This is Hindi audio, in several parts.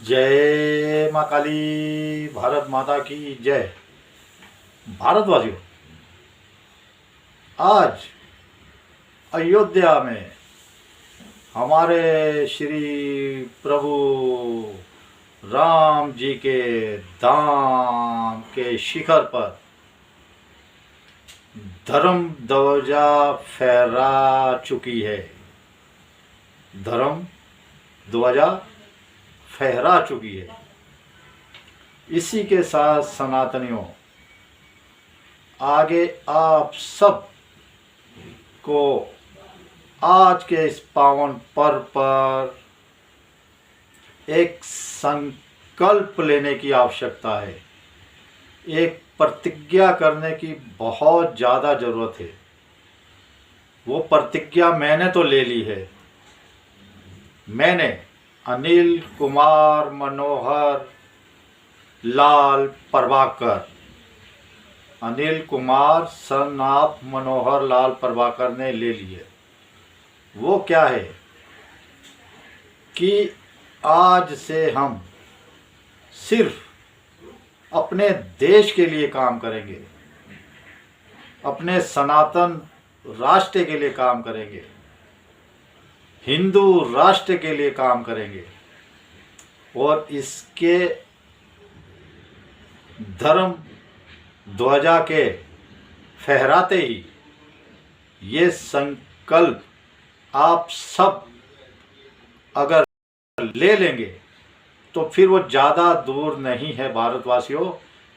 जय माँ काली, भारत माता की जय। भारतवासियों, आज अयोध्या में हमारे श्री प्रभु राम जी के धाम के शिखर पर धर्म ध्वजा फहरा चुकी है। धर्म ध्वजा फहरा चुकी है। इसी के साथ सनातनियों, आगे आप सब को आज के इस पावन पर्व पर एक संकल्प लेने की आवश्यकता है। एक प्रतिज्ञा करने की बहुत ज़्यादा ज़रूरत है। वो प्रतिज्ञा मैंने तो ले ली है। मैंने अनिल कुमार मनोहर लाल प्रभाकर, अनिल कुमार सन ऑफ मनोहर लाल प्रभाकर ने ले लिए। वो क्या है कि आज से हम सिर्फ अपने देश के लिए काम करेंगे, अपने सनातन राष्ट्र के लिए काम करेंगे, हिंदू राष्ट्र के लिए काम करेंगे और इसके धर्म ध्वजा के फहराते ही ये संकल्प आप सब अगर ले लेंगे तो फिर वो ज़्यादा दूर नहीं है भारतवासियों,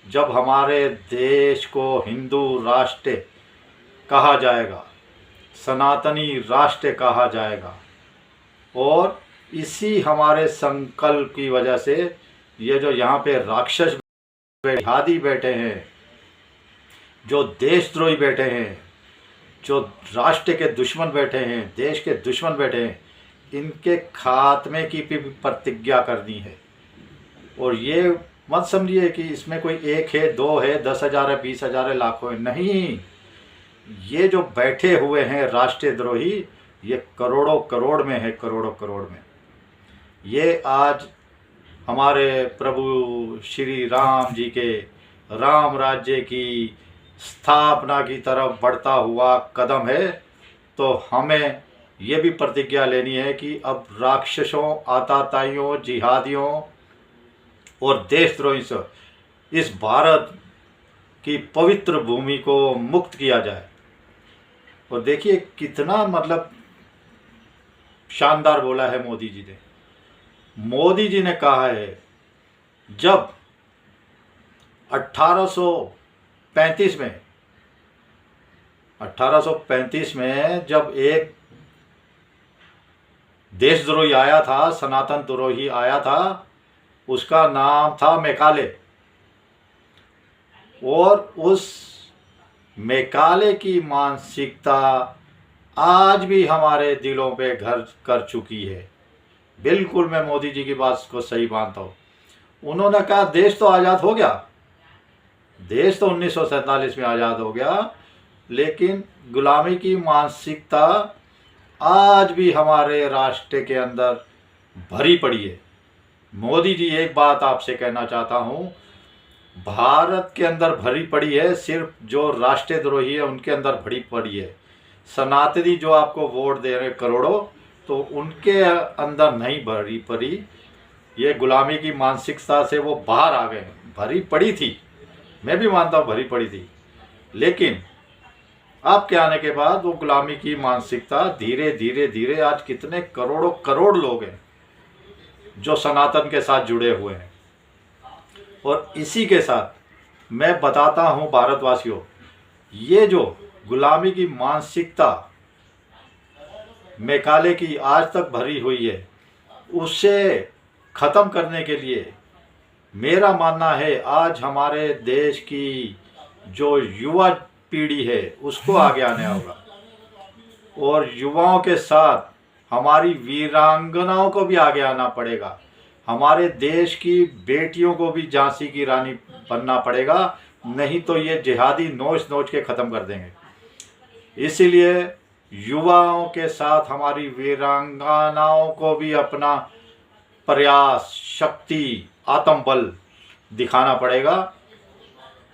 जब हमारे देश को हिंदू राष्ट्र कहा जाएगा, सनातनी राष्ट्र कहा जाएगा। और इसी हमारे संकल्प की वजह से ये जो यहाँ पे राक्षस जिहादी बैठे हैं, जो देशद्रोही बैठे हैं, जो राष्ट्र के दुश्मन बैठे हैं, देश के दुश्मन बैठे हैं, इनके खात्मे की भी प्रतिज्ञा करनी है। और ये मत समझिए कि इसमें कोई एक है, दो है, 10,000 है, 20,000 है, लाखों है। नहीं, ये जो बैठे हुए हैं राष्ट्रद्रोही, ये करोड़ों करोड़ में है, करोड़ों करोड़ में। ये आज हमारे प्रभु श्री राम जी के राम राज्य की स्थापना की तरफ बढ़ता हुआ कदम है। तो हमें ये भी प्रतिज्ञा लेनी है कि अब राक्षसों, आतताइयों, जिहादियों और देशद्रोही से इस भारत की पवित्र भूमि को मुक्त किया जाए। और देखिए कितना मतलब शानदार बोला है मोदी जी ने। मोदी जी ने कहा है, जब 1835 में जब एक देशद्रोही आया था, सनातन द्रोही आया था, उसका नाम था मैकाले। और उस मैकाले की मानसिकता आज भी हमारे दिलों पे घर कर चुकी है। बिल्कुल मैं मोदी जी की बात को सही मानता हूँ। उन्होंने कहा देश तो आज़ाद हो गया, देश तो 1947 में आज़ाद हो गया, लेकिन गुलामी की मानसिकता आज भी हमारे राष्ट्र के अंदर भरी पड़ी है। मोदी जी, एक बात आपसे कहना चाहता हूँ, भारत के अंदर भरी पड़ी है, सिर्फ जो राष्ट्रद्रोही है उनके अंदर भरी पड़ी है। सनातनी जो आपको वोट दे रहे करोड़ों, तो उनके अंदर नहीं भरी पड़ी। ये गुलामी की मानसिकता से वो बाहर आ गए। भरी पड़ी थी, मैं भी मानता हूँ भरी पड़ी थी, लेकिन आपके आने के बाद वो गुलामी की मानसिकता धीरे धीरे धीरे आज कितने करोड़ों करोड़ लोग हैं जो सनातन के साथ जुड़े हुए हैं। और इसी के साथ मैं बताता हूँ भारतवासियों, ये जो गुलामी की मानसिकता मैकाले की आज तक भरी हुई है, उसे ख़त्म करने के लिए मेरा मानना है आज हमारे देश की जो युवा पीढ़ी है उसको आगे आने होगा। और युवाओं के साथ हमारी वीरांगनाओं को भी आगे आना पड़ेगा। हमारे देश की बेटियों को भी झांसी की रानी बनना पड़ेगा, नहीं तो ये जिहादी नोच नोच के ख़त्म कर देंगे। इसीलिए युवाओं के साथ हमारी वीरांगनाओं को भी अपना प्रयास शक्ति, आत्मबल दिखाना पड़ेगा।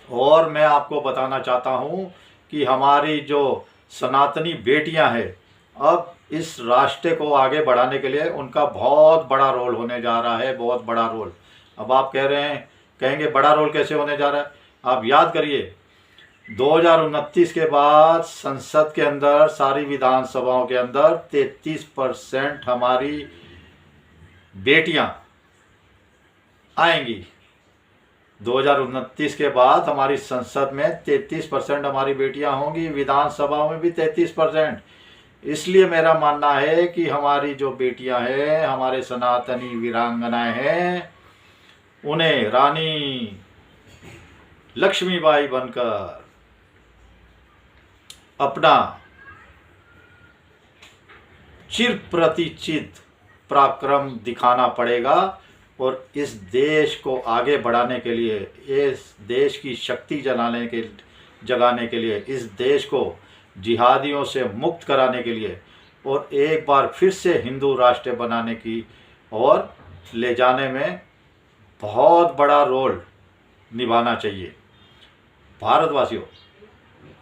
और मैं आपको बताना चाहता हूँ कि हमारी जो सनातनी बेटियां हैं, अब इस राष्ट्र को आगे बढ़ाने के लिए उनका बहुत बड़ा रोल होने जा रहा है, बहुत बड़ा रोल। अब आप कहेंगे बड़ा रोल कैसे होने जा रहा है? आप याद करिए 2029 के बाद संसद के अंदर, सारी विधानसभाओं के अंदर 33% हमारी बेटियां आएंगी। 2029 के बाद हमारी संसद में 33% हमारी बेटियां होंगी, विधानसभाओं में भी 33%। इसलिए मेरा मानना है कि हमारी जो बेटियां हैं, हमारे सनातनी वीरांगनाएं हैं, उन्हें रानी लक्ष्मीबाई बनकर अपना चिर प्रतिचित पराक्रम दिखाना पड़ेगा। और इस देश को आगे बढ़ाने के लिए, इस देश की शक्ति जगाने के लिए, इस देश को जिहादियों से मुक्त कराने के लिए और एक बार फिर से हिंदू राष्ट्र बनाने की और ले जाने में बहुत बड़ा रोल निभाना चाहिए। भारतवासियों,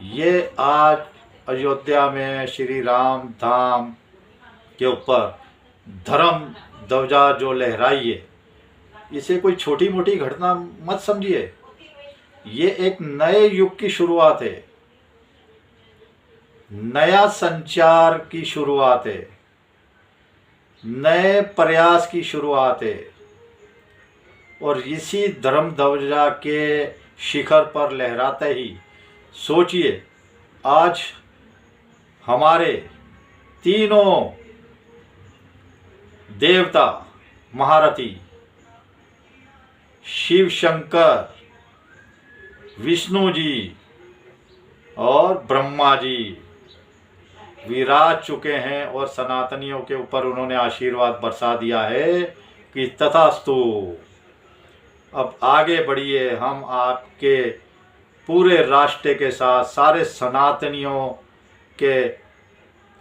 ये आज अयोध्या में श्री राम धाम के ऊपर धर्म ध्वजा जो लहराई है, इसे कोई छोटी मोटी घटना मत समझिए। ये एक नए युग की शुरुआत है, नया संचार की शुरुआत है, नए प्रयास की शुरुआत है। और इसी धर्म ध्वजा के शिखर पर लहराते ही सोचिए, आज हमारे तीनों देवता महारथी, शिव शंकर, विष्णु जी और ब्रह्मा जी विराज चुके हैं और सनातनियों के ऊपर उन्होंने आशीर्वाद बरसा दिया है कि तथास्तु। अब आगे बढ़िए, हम आपके पूरे राष्ट्र के साथ सारे सनातनियों के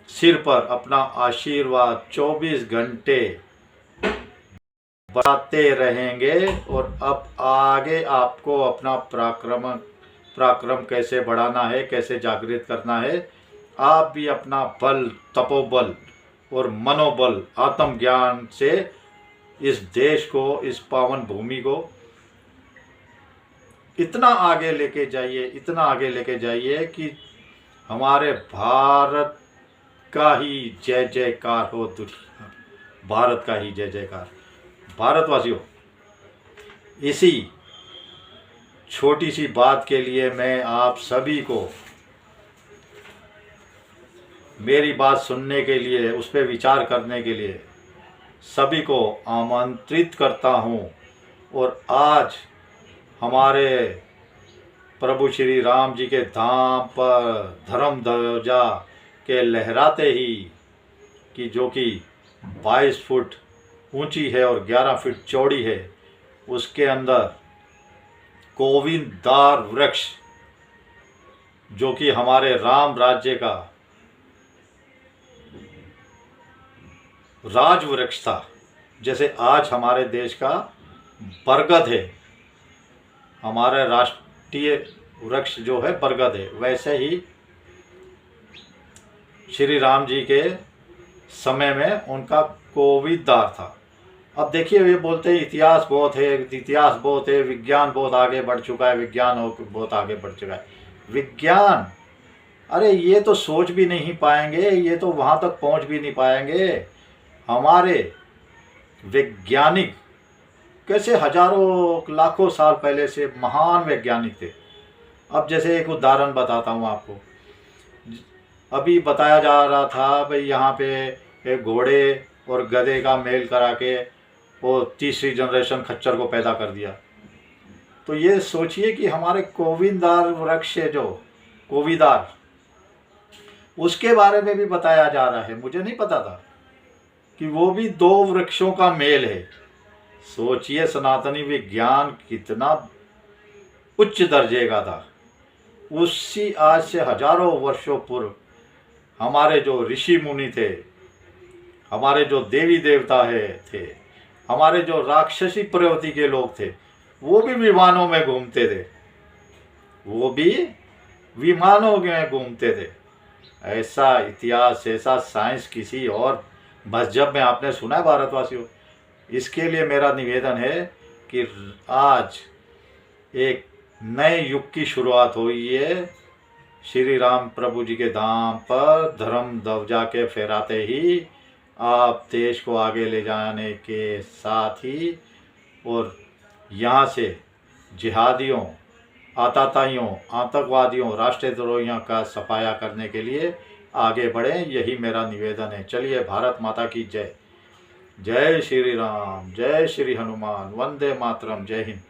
सिर पर अपना आशीर्वाद 24 घंटे बढ़ाते रहेंगे। और अब आगे आपको अपना पराक्रम कैसे बढ़ाना है, कैसे जागृत करना है, आप भी अपना बल, तपोबल और मनोबल, आत्मज्ञान से इस देश को, इस पावन भूमि को इतना आगे लेके जाइए, इतना आगे लेके जाइए कि हमारे भारत का ही जय जयकार हो, दुनिया भारत का ही जय जयकार। भारतवासियों, इसी छोटी सी बात के लिए मैं आप सभी को, मेरी बात सुनने के लिए, उस पर विचार करने के लिए सभी को आमंत्रित करता हूँ। और आज हमारे प्रभु श्री राम जी के धाम पर धर्म ध्वजा के लहराते ही, कि जो कि 22 फुट ऊंची है और 11 फीट चौड़ी है, उसके अंदर कोविंदार वृक्ष, जो कि हमारे राम राज्य का राज वृक्ष था। जैसे आज हमारे देश का बरगद है, हमारा राष्ट्रीय वृक्ष जो है बरगद है, वैसे ही श्री राम जी के समय में उनका कोविंदार था। अब देखिए, ये बोलते हैं इतिहास बहुत है, विज्ञान बहुत आगे बढ़ चुका है, विज्ञान बहुत आगे बढ़ चुका है। विज्ञान, अरे ये तो सोच भी नहीं पाएंगे, ये तो वहाँ तक पहुँच भी नहीं पाएंगे। हमारे वैज्ञानिक कैसे हजारों लाखों साल पहले से महान वैज्ञानिक थे। अब जैसे एक उदाहरण बताता हूँ आपको। अभी बताया जा रहा था भाई, यहाँ पे एक घोड़े और गधे का मेल करा के वो तीसरी जनरेशन खच्चर को पैदा कर दिया। तो ये सोचिए कि हमारे कोविंदार वृक्ष है, जो कोविदार, उसके बारे में भी बताया जा रहा है। मुझे नहीं पता था कि वो भी 2 वृक्षों का मेल है। सोचिए सनातनी विज्ञान कितना उच्च दर्जे का था। उसी आज से हजारों वर्षों पूर्व हमारे जो ऋषि मुनि थे, हमारे जो देवी देवता थे, हमारे जो राक्षसी प्रवृत्ति के लोग थे वो भी विमानों में घूमते थे, वो भी विमानों में घूमते थे। ऐसा इतिहास, ऐसा साइंस किसी और मजहब में आपने सुना है भारतवासियों? इसके लिए मेरा निवेदन है कि आज एक नए युग की शुरुआत हुई है। श्री राम प्रभु जी के धाम पर धर्म ध्वजा के फहराते ही आप देश को आगे ले जाने के साथ ही और यहाँ से जिहादियों, आतताइयों, आतंकवादियों, राष्ट्रद्रोहियों का सफाया करने के लिए आगे बढ़ें, यही मेरा निवेदन है। चलिए, भारत माता की जय। जय श्री राम, जय श्री हनुमान, वंदे मातरम, जय हिंद।